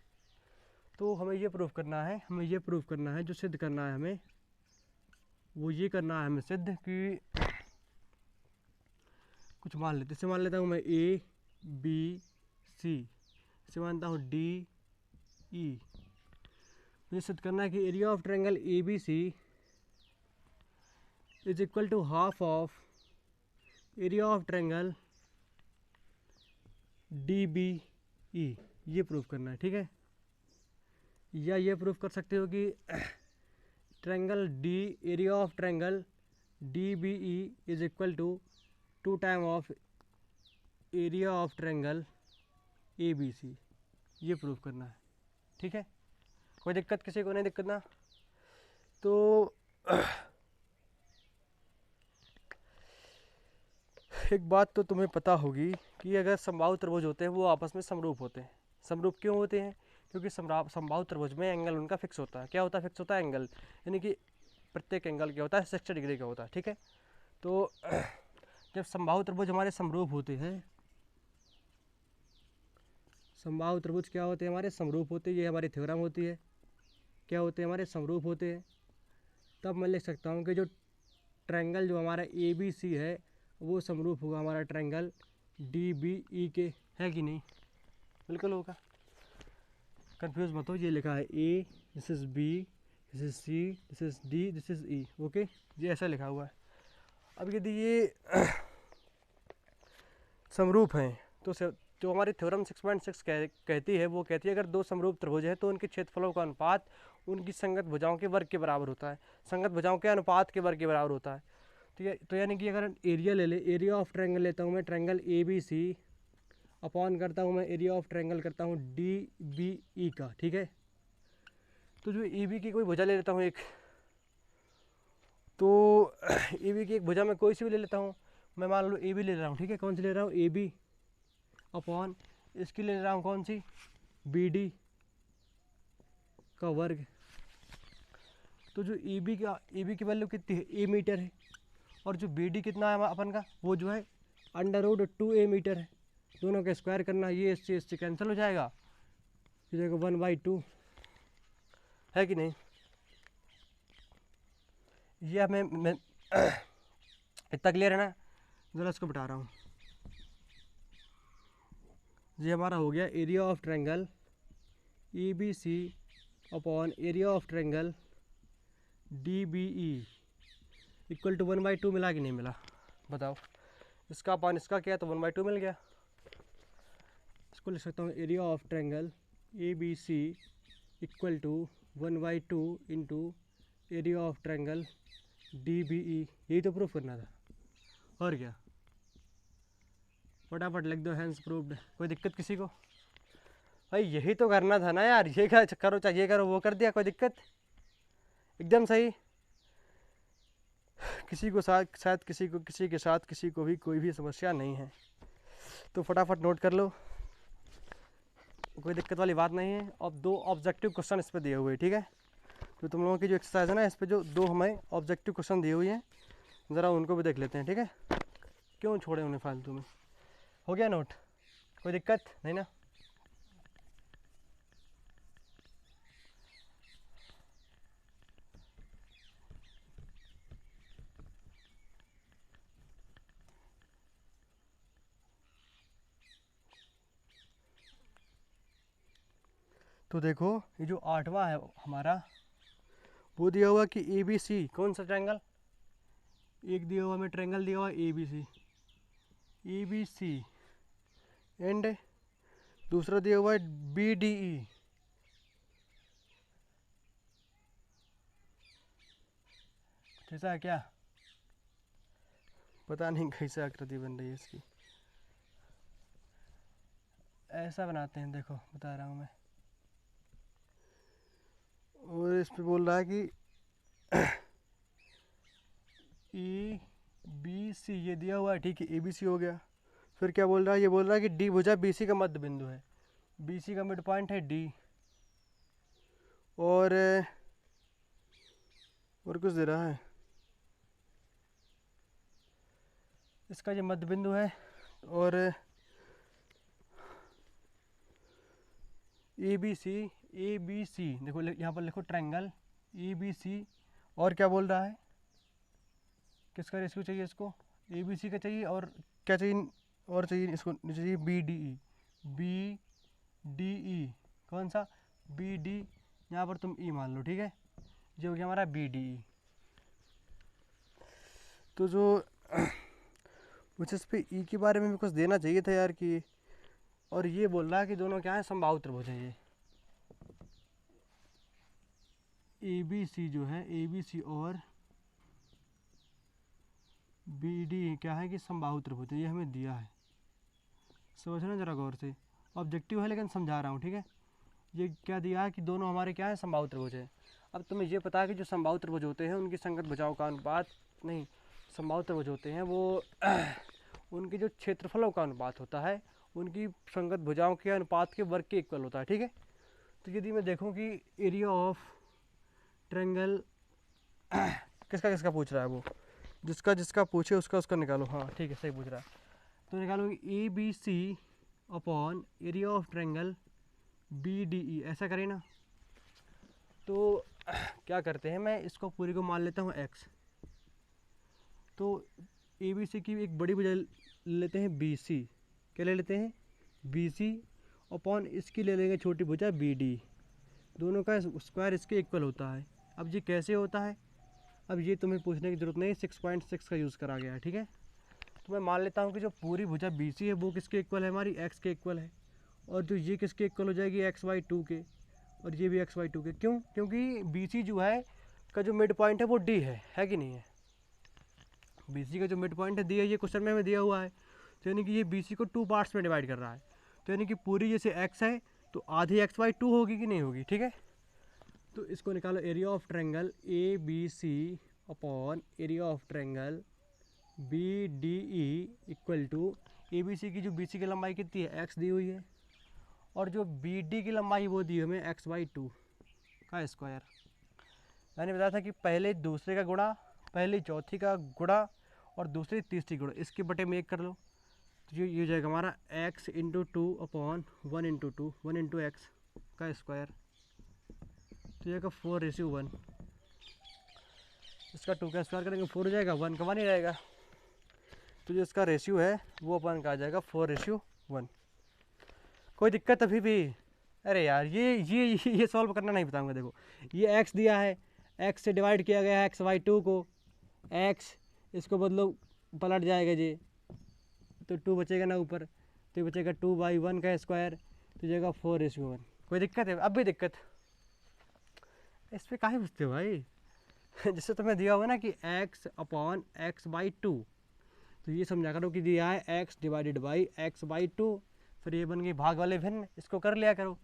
तो हमें ये प्रूफ करना है, जो सिद्ध करना है हमें, वो ये करना है हमें सिद्ध कि कुछ मान लेते, इसे मान लेता हूँ मैं a b c, इसे मानता हूँ d e। मुझे सिद्ध करना है कि area of triangle A B C is equal to half of area of triangle D B E. ये प्रूफ करना है। ठीक है, या ये प्रूफ कर सकते हो कि triangle D area of triangle D B E is equal to 2 time of area of triangle A B C. ये प्रूफ करना है। ठीक है, कोई दिक्कत किसी को नहीं? दिक्कत ना? तो एक बात तो तुम्हें पता होगी कि अगर समबाहु त्रिभुज होते हैं वो आपस में समरूप होते हैं। समरूप क्यों होते हैं? क्योंकि समबाहु त्रिभुज में एंगल उनका फिक्स होता है। क्या होता है? फिक्स होता है एंगल, यानी कि प्रत्येक एंगल क्या होता है? 60 डिग्री का होता है। ठीक है, तो जब समबाहु त्रिभुज हमारे समरूप होते हैं समबाहु त्रिभुज क्या होते हैं हमारे? समरूप होते हैं। ये हमारी थ्योरम होती है, क्या होते हैं हमारे? समरूप होते हैं। तब मैं लिख सकता हूँ कि जो ट्रायंगल जो हमारा ABC है वो समरूप होगा हमारा ट्रायंगल DBE के, है कि नहीं? बिल्कुल होगा, कंफ्यूज मत हो। ये लिखा है A, this is B, this is C, this is D, this is E, okay, ये ऐसा लिखा हुआ है। अब यदि ये समरूप हैं तो जो हमारी थ्योरम 6.6 कहती है, वो कहती है अगर दो समरूप त्रिभुज है तो उनके क्षेत्रफलों का अनुपात उनकी संगत भुजाओं के वर्ग के बराबर होता है। संगत भुजाओं के अनुपात के वर्ग के बराबर होता है। तो यानी कि अगर एरिया ले ले, एरिया ऑफ ट्रायंगल लेता हूँ मैं, ट्रायंगल ABC अपॉन करता हूँ मैं एरिया ऑफ ट्रायंगल करता हूँ DBE का, ठीक है। तो जो EB की कोई भुजा ले लेता हूँ एक, तो EB की एक भुजा में कोई सी भी ले लेता हूँ, मैं मान लो AB ले रहा हूँ, ठीक है। कौन सी ले रहा हूँ? AB अपॉन इसकी ले रहा हूँ कौन सी? BD का वर्ग। तो जो EB की वैल्यू कितनी है? A मीटर है, और जो BD कितना है अपन का? वो जो है √2A मीटर है। दोनों का स्क्वायर करना, ये इससे कैंसिल हो जाएगा, हो जाएगा 1/2, है कि नहीं? ये अब मैं इतना क्लियर है ना? ज़रा इसको बिठा रहा हूँ। ये हमारा हो गया area of triangle ABC upon area of triangle DBE equal to 1/2 मिला कि नहीं मिला? बताओ। इसका अपॉन इसका किया तो 1/2 मिल गया। इसको लिख सकता हूँ area of triangle ABC equal to 1/2 into area of triangle DBE। यही तो प्रूफ करना था, और क्या? फटाफट लिख दो, हैंस प्रूव्ड। कोई दिक्कत किसी को? भाई यही तो करना था ना यार, ये क्या करो चाहे ये करो, वो कर दिया, कोई दिक्कत? एकदम सही। किसी को शायद किसी के साथ किसी को भी कोई भी समस्या नहीं है, तो फटाफट नोट कर लो, कोई दिक्कत वाली बात नहीं है। अब 2 ऑब्जेक्टिव क्वेश्चन इस पे दिए हुए हैं, ठीक है। तो तुम लोगों की जो एक्सरसाइज है ना, इस पे जो 2 हमें ऑब्जेक्टिव क्वेश्चन दिए हुए हैं, ज़रा उनको भी देख लेते हैं, ठीक है। क्यों छोड़े उन्हें फालतू में? हो गया नोट? कोई दिक्कत नहीं ना? तो देखो ये जो 8वां है हमारा, वो दिया हुआ कि ABC, कौन सा ट्रायंगल? एक दिया हुआ हमें ट्रायंगल दिया हुआ ABC एंड दूसरा दिया हुआ है BDE। कैसा है क्या? पता नहीं कैसे आकृति बन रही है इसकी। ऐसा बनाते हैं, देखो बता रहा हूँ मैं। और इस पे बोल रहा है कि ABC ये दिया हुआ है, ठीक है, ABC हो गया। फिर क्या बोल रहा है? ये बोल रहा है कि D भुजा BC का मध्य बिंदु है, BC का मिड पॉइंट है D, और कुछ दे रहा है, इसका ये मध्य बिंदु है। और ABC देखो यहाँ पर लिखो ट्रायंगल ABC, और क्या बोल रहा है? किसका रेशियो चाहिए इसको? ABC का चाहिए, और क्या चाहिए? और चाहिए इसको, चाहिए BDE। कौन सा? BD, यहाँ पर तुम E मान लो, ठीक है। ये हो गया हमारा BDE। तो जो मुझे इस पे E के बारे में भी कुछ देना चाहिए था यार कि, और ये बोल रहा है कि दोनों क्या है? समबाहु त्रिभुज है। ये ABC जो है, ABC और BD क्या है कि समबाहु त्रिभुज है, ये हमें दिया है। समझना जरा गौर से, ऑब्जेक्टिव है लेकिन समझा रहा हूँ, ठीक है। ये क्या दिया है कि दोनों हमारे क्या है? समबाहु त्रिभुज है। अब तुम्हें ये पता है कि जो समबाहु त्रिभुज होते हैं उनकी संगत भुजाओं का अनुपात, नहीं, समबाहु त्रिभुज होते हैं वो उनके जो क्षेत्रफलों का अनुपात होता है उनकी संगत भुजाओं के अनुपात के वर्ग के इक्वल होता है, ठीक है। तो यदि मैं देखूँ कि एरिया ऑफ ट्रायंगल किसका किसका पूछ रहा है, वो जिसका जिसका पूछे उसका निकालो। हाँ ठीक है, सही पूछ रहा है। तो निकालो ABC upon area of triangle BDE, ऐसा करें ना। तो क्या करते हैं, मैं इसको पूरी को मान लेता हूँ x। तो ABC की एक बड़ी भुजा लेते हैं BC, क्या ले लेते हैं BC, अपॉन इसकी ले लेंगे छोटी भुजा BD। दोनों का स्क्वायर इसके इक्वल होता है। अब ये कैसे होता है, अब ये तुम्हें पूछने की ज़रूरत नहीं, 6.6 का यूज़ करा गया है, ठीक है। तो मैं मान लेता हूँ कि जो पूरी भुजा BC है वो किसके इक्वल है, हमारी x के इक्वल है। और जो ये किसके इक्वल हो जाएगी, x/2 के, और ये भी x/2 के। क्यों, क्योंकि BC जो है का जो मिड पॉइंट है वो D है कि नहीं है। BC का जो मिड पॉइंट है D है, ये क्वेश्चन में हमें दिया हुआ है। तो यानी कि ये BC को 2 पार्ट्स में डिवाइड कर रहा है। तो यानी कि पूरी जैसे x है तो आधी x/2 होगी कि नहीं होगी, ठीक है। तो इसको निकालो, area of triangle ABC upon area of triangle BDE equal to ABC की जो BC की लंबाई कितनी है, x दी हुई है, और जो BD की लंबाई वो दी हमें x/2 का स्क्वायर। मैंने बताया था कि पहले दूसरे का गुणा, पहली चौथी का गुणा और दूसरी तीसरी गुणा, इसके बटे में 1 कर लो। तो ये हो जाएगा हमारा x into 2 upon 1 into 2, 1 into x का स्क्वायर। तो ये 4:1। इसका 2 का स्क्वायर करेंगे 4 हो जाएगा, 1 का 1 ही रहेगा। तो जो इसका रेशियो है वो अपन का आ जाएगा 4:1। कोई दिक्कत अभी भी? अरे यार ये सॉल्व करना नहीं बताऊंगा। देखो ये x दिया है, x से डिवाइड किया गया है x/2 को, x इसको बदलो पलट जाएगा जी, तो 2 बचेगा ना ऊपर, तो ये बचेगा 2/1 का स्क्वायर, तो जाएगा 4:1। कोई दिक्कत है? अब भी दिक्कत इस पर काहे पूछते हो भाई? जैसे तुम्हें दिया हुआ ना कि x अपॉन x/2, तो ये समझा करो कि दिया है x डिवाइडेड बाई x/2, फिर ये बन गई भाग वाले भिन्न, इसको कर लिया करो,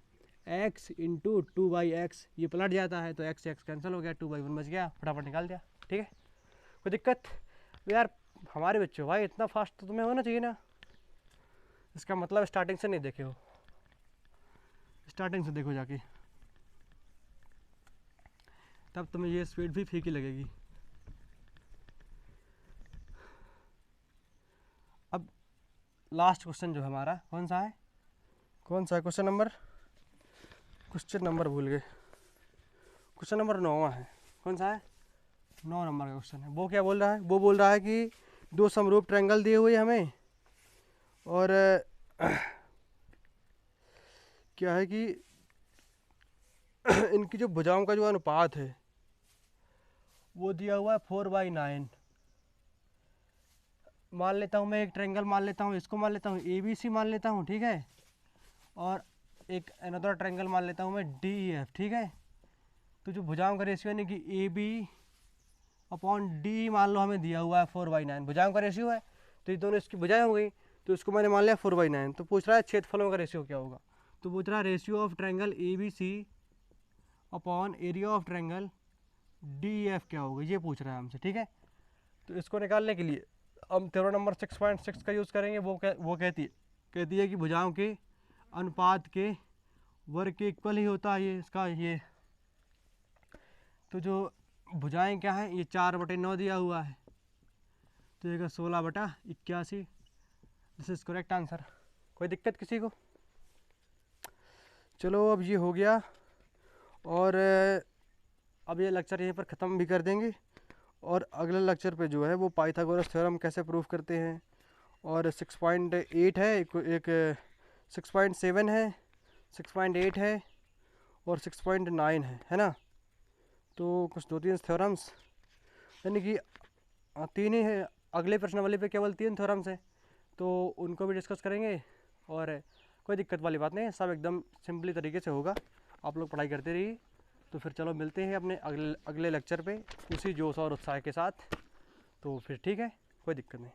x इंटू 2/x, ये पलट जाता है तो x कैंसिल हो गया, 2/1 बच गया, फटाफट निकाल दिया, ठीक है। कोई दिक्कत? यार हमारे बच्चों भाई इतना फास्ट तो तुम्हें होना चाहिए ना। इसका मतलब स्टार्टिंग से नहीं देखे हो, स्टार्टिंग से देखो जाके, तब तुम्हें ये स्पीड भी फीकी लगेगी। अब लास्ट क्वेश्चन जो है हमारा कौन सा है, क्वेश्चन नंबर भूल गए, क्वेश्चन नंबर 9 है। कौन सा है? 9 नंबर का क्वेश्चन है। वो क्या बोल रहा है, वो बोल रहा है कि 2 समरूप ट्रायंगल दिए हुए हमें, और क्या है कि इनकी जो भुजाओं का जो अनुपात है वो दिया हुआ है 4/9। मान लेता हूँ मैं एक ट्रायंगल मान लेता हूँ, इसको मान लेता हूँ ABC मान लेता हूँ, ठीक है, और एक अनदर ट्रायंगल मान लेता हूँ मैं DEF, ठीक है। तो जो भुजाओं का रेशियो यानी कि AB अपॉन D मान लो हमें दिया हुआ है 4/9, भुजाओं का रेशियो है, तो ये दोनों इसकी भुजाएं हो गई, तो इसको मैंने मान लिया 4/9। तो पूछ रहा है क्षेत्रफलों का रेशियो क्या होगा, तो पूछ रहा है ratio of triangle ABC upon area of triangle DEF क्या होगा, ये पूछ रहा है हमसे, ठीक है। तो इसको निकालने के लिए हम थ्योरम नंबर 6.6 का यूज़ करेंगे। वो कहती है कि भुजाओं के अनुपात के वर्ग के इक्वल ही होता है ये इसका ये। तो जो भुजाएं क्या है, ये 4/9 दिया हुआ है, तो ये 16/81, दिस इज करेक्ट आंसर। कोई दिक्कत किसी को? चलो अब ये हो गया, और अब ये लेक्चर यहीं पर ख़त्म भी कर देंगे, और अगले लेक्चर पे जो है वो पाइथागोरस थ्योरम कैसे प्रूफ करते हैं, और 6.8 है, एक 6.7 है, 6.8 है, और 6.9 है ना। तो कुछ 2-3 थ्योरम्स, यानी कि 3 ही है, अगले प्रश्नावली पे केवल 3 थ्योरम्स हैं, तो उनको भी डिस्कस करेंगे। और कोई दिक्कत वाली बात नहीं, सब एकदम सिंपली तरीके से होगा, आप लोग पढ़ाई करते रहिए। तो फिर चलो मिलते हैं अपने अगले लेक्चर पे उसी जोश और उत्साह के साथ। तो फिर ठीक है, कोई दिक्कत नहीं।